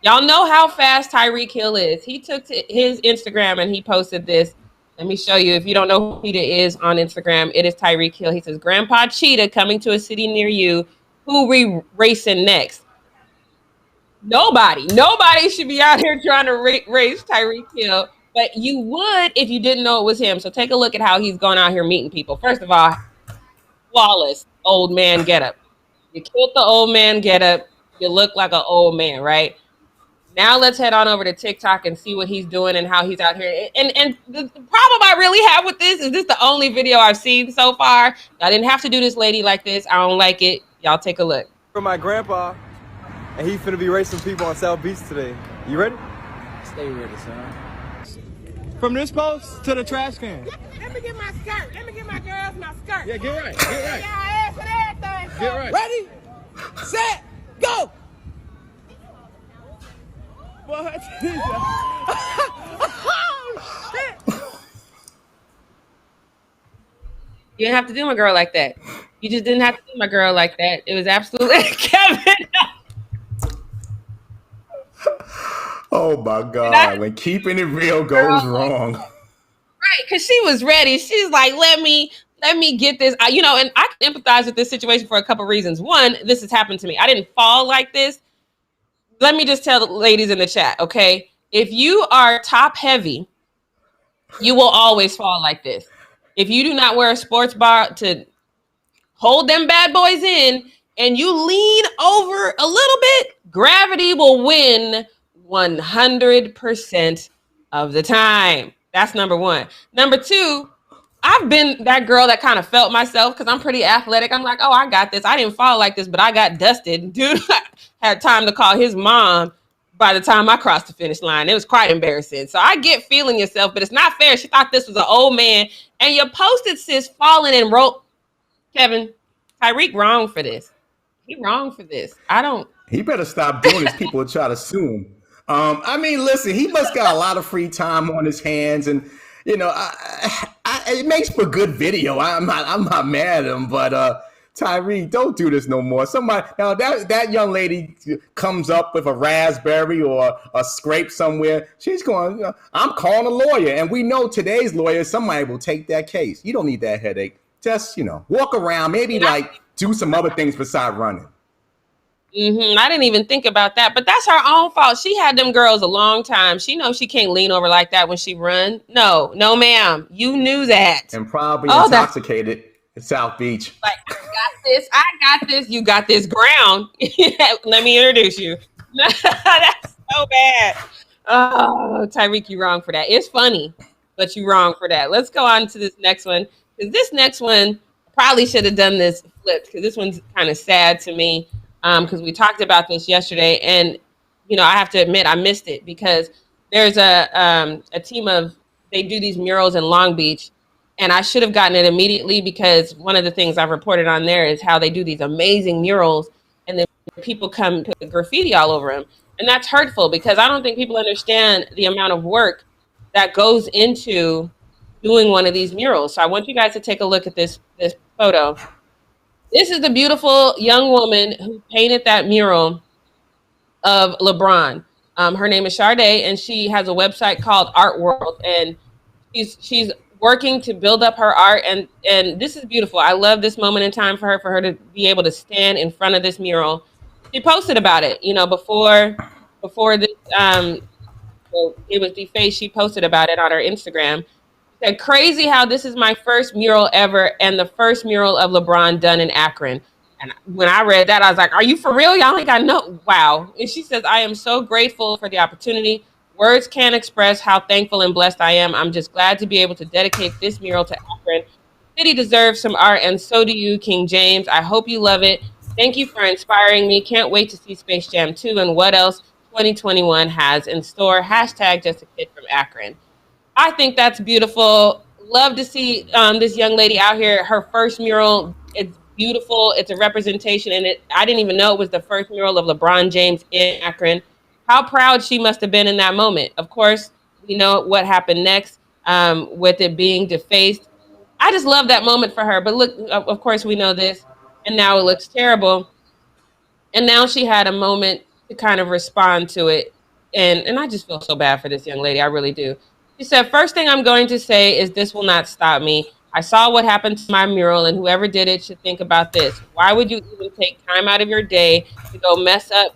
y'all know how fast Tyreek Hill is. He took to his Instagram and he posted this. Let me show you. If you don't know who Cheetah is on Instagram, it is Tyreek Hill. He says, Grandpa Cheetah coming to a city near you. Who we racing next? Nobody should be out here trying to race Tyreek Hill. But you would if you didn't know it was him. So take a look at how he's going out here meeting people. First of all, flawless old man getup. You killed the old man getup. You look like an old man, right? Now let's head on over to TikTok and see what he's doing and how he's out here. And the problem I really have with this is this the only video I've seen so far. I didn't have to do this lady like this. I don't like it. Y'all take a look. For my grandpa, and he's finna be racing people on South Beach today. You ready? Stay ready, son. From this post to the trash can. Let me get my skirt. Let me get my girls my skirt. Yeah, get right. Get right. Y'all ass and everything. Get right. Ready, set, go! What? You didn't have to do my girl like that. You just didn't have to do my girl like that. It was absolutely Kevin. Oh my God! When keeping it real goes wrong. Right, because she was ready. She's like, let me get this. And I can empathize with this situation for a couple reasons. One, this has happened to me. I didn't fall like this. Let me just tell the ladies in the chat, okay? If you are top heavy, you will always fall like this. If you do not wear a sports bar to hold them bad boys in and you lean over a little bit, gravity will win 100% of the time. That's number one. Number two, I've been that girl that kind of felt myself because I'm pretty athletic. I'm like, oh, I got this. I didn't fall like this, but I got dusted. Dude had time to call his mom by the time I crossed the finish line. It was quite embarrassing. So I get feeling yourself, but it's not fair. She thought this was an old man. And you posted sis falling and rope. Kevin, Tyreek wrong for this. He wrong for this. He better stop doing this. People will try to sue him. I mean, listen, he must got a lot of free time on his hands, and it makes for good video. I'm not mad at him, but Tyreek, don't do this no more. Somebody now that young lady comes up with a raspberry or a scrape somewhere, she's going, I'm calling a lawyer, and we know today's lawyers, somebody will take that case. You don't need that headache. Just walk around, maybe do some other things besides running. I didn't even think about that, but that's her own fault. She had them girls a long time. She knows she can't lean over like that when she run. No, ma'am. You knew that. And probably intoxicated at South Beach. Like, I got this. You got this ground. Let me introduce you. That's so bad. Oh, Tyreek, you wrong for that. It's funny, but you wrong for that. Let's go on to this next one. Because this next one, probably should have done this flipped because this one's kind of sad to me. Because we talked about this yesterday, and I have to admit I missed it because there's a team they do these murals in Long Beach, and I should have gotten it immediately because one of the things I've reported on there is how they do these amazing murals, and then people come put graffiti all over them. And that's hurtful because I don't think people understand the amount of work that goes into doing one of these murals. So I want you guys to take a look at this photo. This is the beautiful young woman who painted that mural of LeBron. Her name is Sade, and she has a website called Art World, and she's working to build up her art, and this is beautiful. I love this moment in time for her to be able to stand in front of this mural. She posted about it, you know, before this it was defaced. She posted about it on her Instagram. She said, "Crazy how this is my first mural ever, and the first mural of LeBron done in Akron." And when I read that, I was like, "Are you for real? Y'all think I know?" Wow. And she says, "I am so grateful for the opportunity. Words can't express how thankful and blessed I am. I'm just glad to be able to dedicate this mural to Akron. The city deserves some art, and so do you, King James. I hope you love it. Thank you for inspiring me. Can't wait to see Space Jam 2 and what else 2021 has in store. Hashtag just a kid from Akron." I think that's beautiful. Love to see this young lady out here. Her first mural. It's beautiful. It's a representation, and I didn't even know it was the first mural of LeBron James in Akron. How proud she must have been in that moment. Of course, we know what happened next with it being defaced. I just love that moment for her. But look, of course, we know this, and now it looks terrible. And now she had a moment to kind of respond to it. And I just feel so bad for this young lady. I really do. She said, "First thing I'm going to say is this will not stop me. I saw what happened to my mural, and whoever did it should think about this. Why would you even take time out of your day to go mess up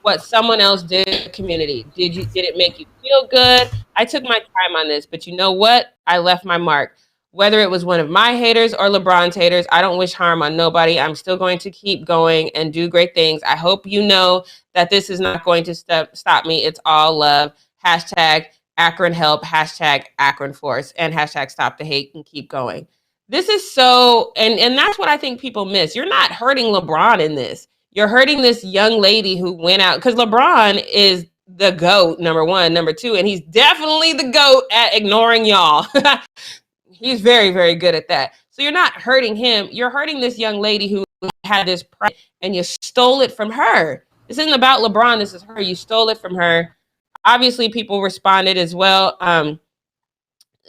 what someone else did in the community? Did it make you feel good? I took my time on this, but you know what? I left my mark. Whether it was one of my haters or LeBron's haters, I don't wish harm on nobody. I'm still going to keep going and do great things. I hope you know that this is not going to stop me. It's all love. Hashtag Akron help, hashtag Akron force, and hashtag stop the hate and keep going." This is so, and that's what I think people miss. You're not hurting LeBron in this. You're hurting this young lady who went out, because LeBron is the GOAT, number one. Number two, and he's definitely the GOAT at ignoring y'all. He's very, very good at that. So you're not hurting him. You're hurting this young lady who had this pride, and you stole it from her. This isn't about LeBron. This is her. You stole it from her. Obviously, people responded as well.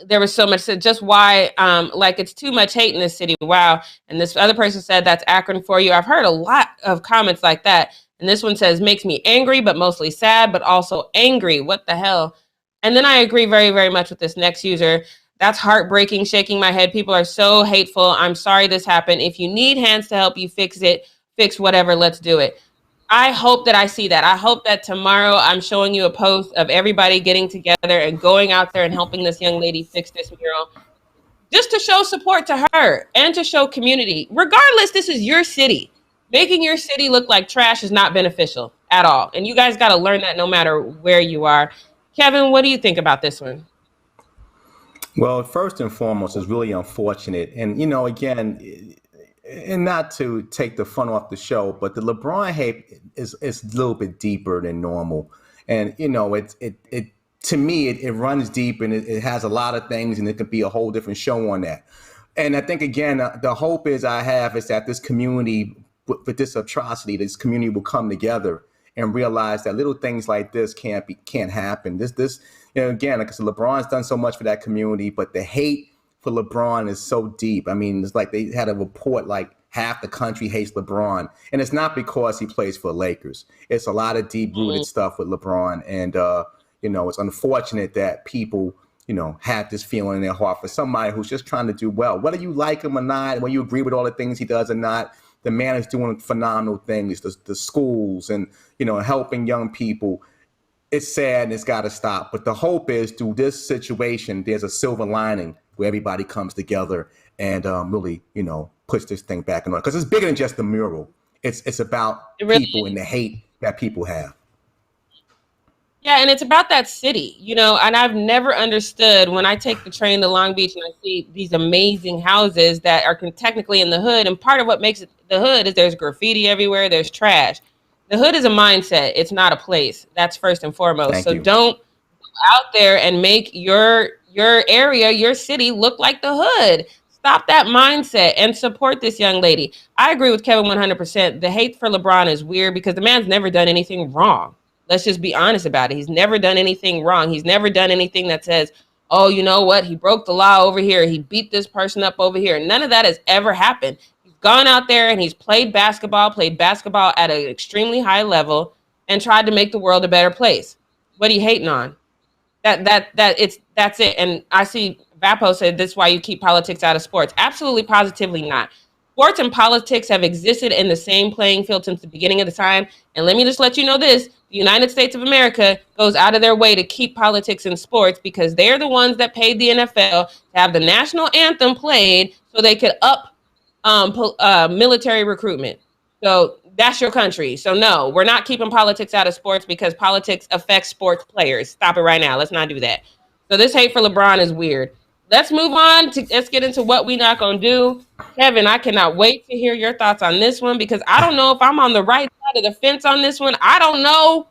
There was so much said, just why, like, it's too much hate in this city. Wow. And this other person said, "That's Akron for you." I've heard a lot of comments like that. And this one says, "Makes me angry, but mostly sad, but also angry. What the hell?" And then I agree very, very much with this next user. "That's heartbreaking, shaking my head. People are so hateful. I'm sorry this happened. If you need hands to help you fix it, fix whatever, let's do it." I hope that I see that. I hope that tomorrow I'm showing you a post of everybody getting together and going out there and helping this young lady fix this mural, just to show support to her and to show community. Regardless, this is your city. Making your city look like trash is not beneficial at all. And you guys got to learn that no matter where you are. Kevin, what do you think about this one? Well, first and foremost, it's really unfortunate. And, you know, again, and not to take the fun off the show, but the LeBron hate is a little bit deeper than normal. And, you know, it to me, it runs deep, and it has a lot of things, and it could be a whole different show on that. And I think, again, the hope is that this community, with this atrocity, this community will come together and realize that little things like this can't happen. This, you know, again, like I said, LeBron's done so much for that community, but the hate for LeBron is so deep. I mean, it's like they had a report like half the country hates LeBron, and it's not because he plays for Lakers. It's a lot of deep-rooted stuff with LeBron, and you know, it's unfortunate that people, you know, have this feeling in their heart for somebody who's just trying to do well. Whether you like him or not, whether you agree with all the things he does or not, the man is doing phenomenal things. The schools and, you know, helping young people. It's sad and it's got to stop. But the hope is, through this situation, there's a silver lining where everybody comes together and really, you know, puts this thing back in order. Because it's bigger than just the mural. It's about people and the hate that people have. Yeah, and it's about that city, you know, and I've never understood when I take the train to Long Beach and I see these amazing houses that are technically in the hood. And part of what makes it the hood is there's graffiti everywhere, there's trash. The hood is a mindset. It's not a place. That's first and foremost. So don't go out there and make your area, your city look like the hood. Stop that mindset and support this young lady. I agree with Kevin 100%. The hate for LeBron is weird because the man's never done anything wrong. Let's just be honest about it. He's never done anything wrong. He's never done anything that says, oh, you know what? He broke the law over here. He beat this person up over here. None of that has ever happened. He's gone out there and he's played basketball at an extremely high level and tried to make the world a better place. What are you hating on? That's it. And I see Vapo said this is why you keep politics out of sports. Absolutely, positively not. Sports and politics have existed in the same playing field since the beginning of the time. And let me just let you know this. The United States of America goes out of their way to keep politics in sports because they're the ones that paid the NFL to have the national anthem played so they could up military recruitment. So that's your country. So no, we're not keeping politics out of sports because politics affects sports players. Stop it right now. Let's not do that. So this hate for LeBron is weird. Let's move on. Let's get into what we're not going to do. Kevin, I cannot wait to hear your thoughts on this one because I don't know if I'm on the right side of the fence on this one. I don't know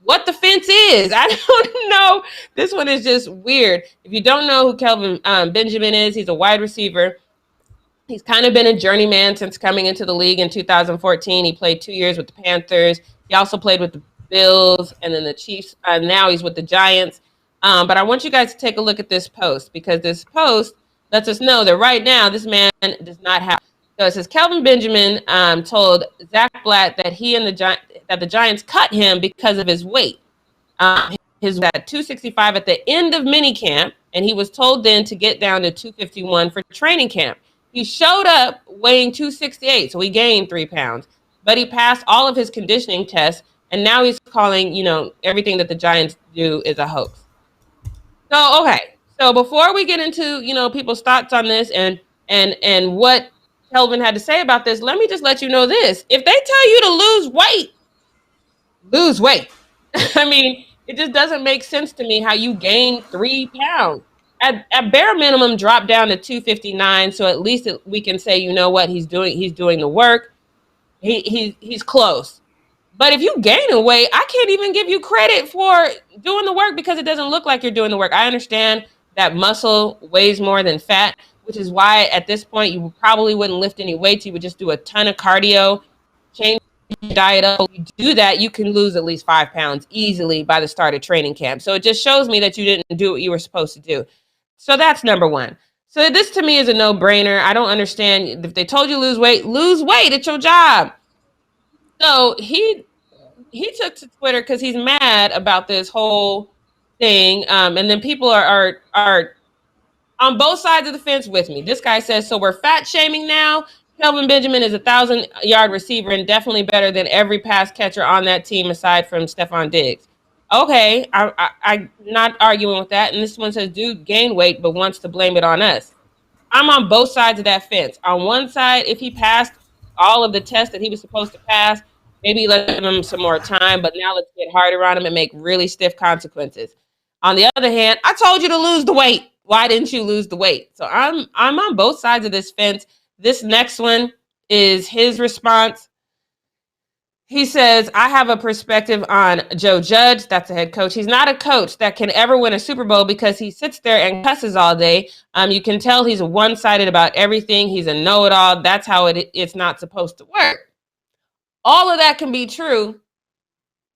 what the fence is. I don't know. This one is just weird. If you don't know who Kelvin Benjamin is, he's a wide receiver. He's kind of been a journeyman since coming into the league in 2014. He played 2 years with the Panthers. He also played with the Bills and then the Chiefs. Now he's with the Giants. But I want you guys to take a look at this post because this post lets us know that right now this man does not have. So it says Kelvin Benjamin told Zach Blatt that the Giants cut him because of his weight. His was at 265 at the end of minicamp, and he was told then to get down to 251 for training camp. He showed up weighing 268, so he gained 3 pounds. But he passed all of his conditioning tests, and now he's calling, everything that the Giants do is a hoax. So, okay. So before we get into, people's thoughts on this and what Kelvin had to say about this, let me just let you know this. If they tell you to lose weight. I mean, it just doesn't make sense to me how you gain 3 pounds. At bare minimum, drop down to 259. So at least we can say, you know what, he's doing the work. He's close. But if you gain a weight, I can't even give you credit for doing the work because it doesn't look like you're doing the work. I understand that muscle weighs more than fat, which is why at this point you probably wouldn't lift any weights. You would just do a ton of cardio, change your diet up. If you do that, you can lose at least 5 pounds easily by the start of training camp. So it just shows me that you didn't do what you were supposed to do. So that's number one. So this to me is a no-brainer. I don't understand. If they told you lose weight at your job. So he took to Twitter because he's mad about this whole thing. And then people are on both sides of the fence with me. This guy says, so we're fat shaming now. Kelvin Benjamin is a 1,000-yard receiver and definitely better than every pass catcher on that team aside from Stephon Diggs. Okay, I'm not arguing with that. And this one says, dude gained weight but wants to blame it on us. I'm on both sides of that fence. On one side, if he passed all of the tests that he was supposed to pass, maybe let him some more time, but now let's get harder on him and make really stiff consequences. On the other hand, I told you to lose the weight. Why didn't you lose the weight? So I'm on both sides of this fence. This next one is his response. He says, I have a perspective on Joe Judge. That's a head coach. He's not a coach that can ever win a Super Bowl because he sits there and cusses all day. You can tell he's one-sided about everything. He's a know-it-all. That's how it's not supposed to work. All of that can be true,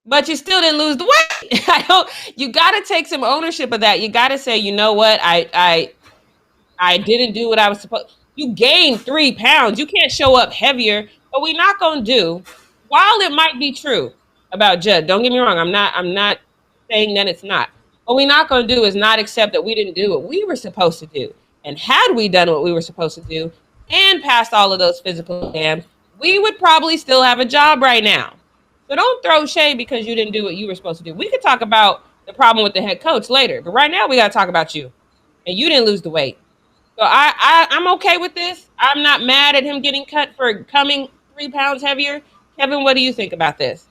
but you still didn't lose the weight. You got to take some ownership of that. You got to say, you know what? I didn't do what I was supposed to. You gained 3 pounds. You can't show up heavier. What we're not going to do, while it might be true about Judd, don't get me wrong. I'm not saying that it's not. What we're not going to do is not accept that we didn't do what we were supposed to do. And had we done what we were supposed to do and passed all of those physical exams, we would probably still have a job right now. So don't throw shade because you didn't do what you were supposed to do. We could talk about the problem with the head coach later, but right now we got to talk about you. And you didn't lose the weight. So I'm okay with this. I'm not mad at him getting cut for coming 3 pounds heavier. Kevin, what do you think about this?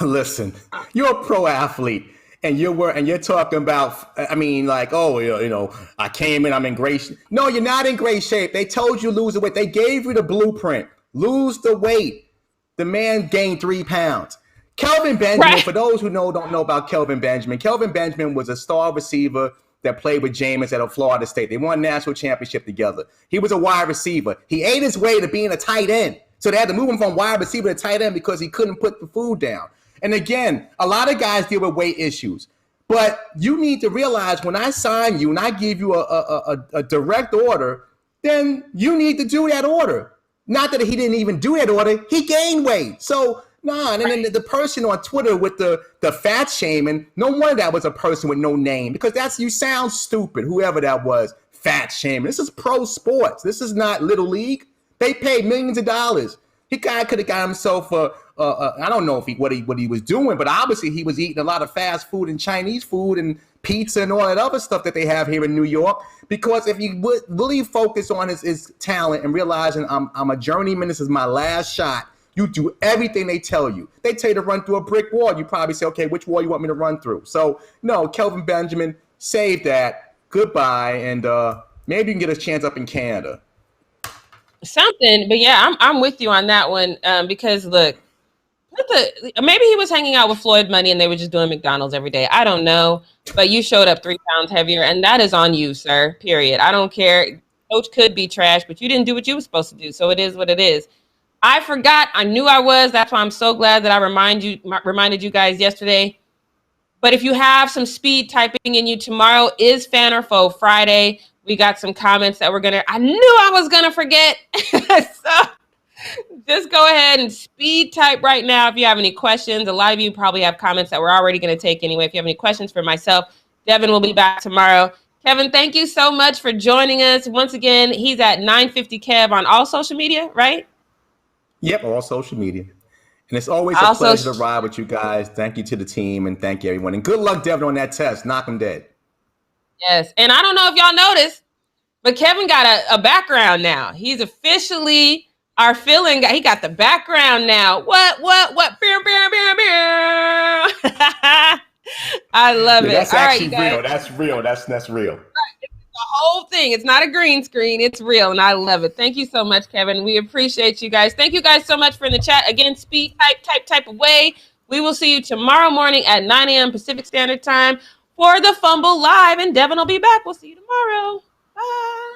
Listen, you're a pro athlete. And you're talking about, I mean, like, oh, I came in, I'm in great shape. No, you're not in great shape. They told you lose the weight. They gave you the blueprint. Lose the weight. The man gained 3 pounds. Kelvin Benjamin, right. For those who don't know about Kelvin Benjamin was a star receiver that played with Jameis at Florida State. They won a national championship together. He was a wide receiver. He ate his way to being a tight end. So they had to move him from wide receiver to tight end because he couldn't put the food down. And again, a lot of guys deal with weight issues. But you need to realize when I sign you and I give you a direct order, then you need to do that order. Not that he didn't even do that order. He gained weight. So, nah. And then the person on Twitter with the fat shaming, no wonder that was a person with no name, because you sound stupid, whoever that was, fat shaming. This is pro sports. This is not Little League. They paid millions of dollars. He could have got himself I don't know what he was doing, but obviously he was eating a lot of fast food and Chinese food and pizza and all that other stuff that they have here in New York. Because if you would really focus on his talent and realizing I'm a journeyman, this is my last shot, you do everything they tell you. They tell you to run through a brick wall. You probably say, okay, which wall you want me to run through? So no, Kelvin Benjamin, save that. Goodbye, and maybe you can get a chance up in Canada. Something, but yeah, I'm with you on that one, because look, maybe he was hanging out with Floyd Money and they were just doing McDonald's every day. I don't know, but you showed up 3 pounds heavier, and that is on you, sir. Period. I don't care. Coach could be trash, but you didn't do what you were supposed to do, so it is what it is. I forgot. I knew I was. That's why I'm so glad that I reminded you guys yesterday. But if you have some speed typing in you, tomorrow is Fan or Foe Friday. We got some comments that I knew I was gonna forget. So just go ahead and speed type right now if you have any questions. A lot of you probably have comments that we're already going to take anyway. If you have any questions for myself, Devin will be back tomorrow. Kevin, thank you so much for joining us. Once again, he's at 950 Kev on all social media, right? Yep, all social media. And it's always a pleasure to ride with you guys. Thank you to the team, and thank you, everyone. And good luck, Devin, on that test. Knock him dead. Yes, and I don't know if y'all noticed, but Kevin got a background now. He's officially our feeling guy. He got the background now. What? I love it. That's all actually right, real. That's real. That's real. The whole thing. It's not a green screen. It's real, and I love it. Thank you so much, Kevin. We appreciate you guys. Thank you guys so much for in the chat. Again, speed type away. We will see you tomorrow morning at 9 a.m. Pacific Standard Time for the Fumble Live, and Devin will be back. We'll see you tomorrow. Bye.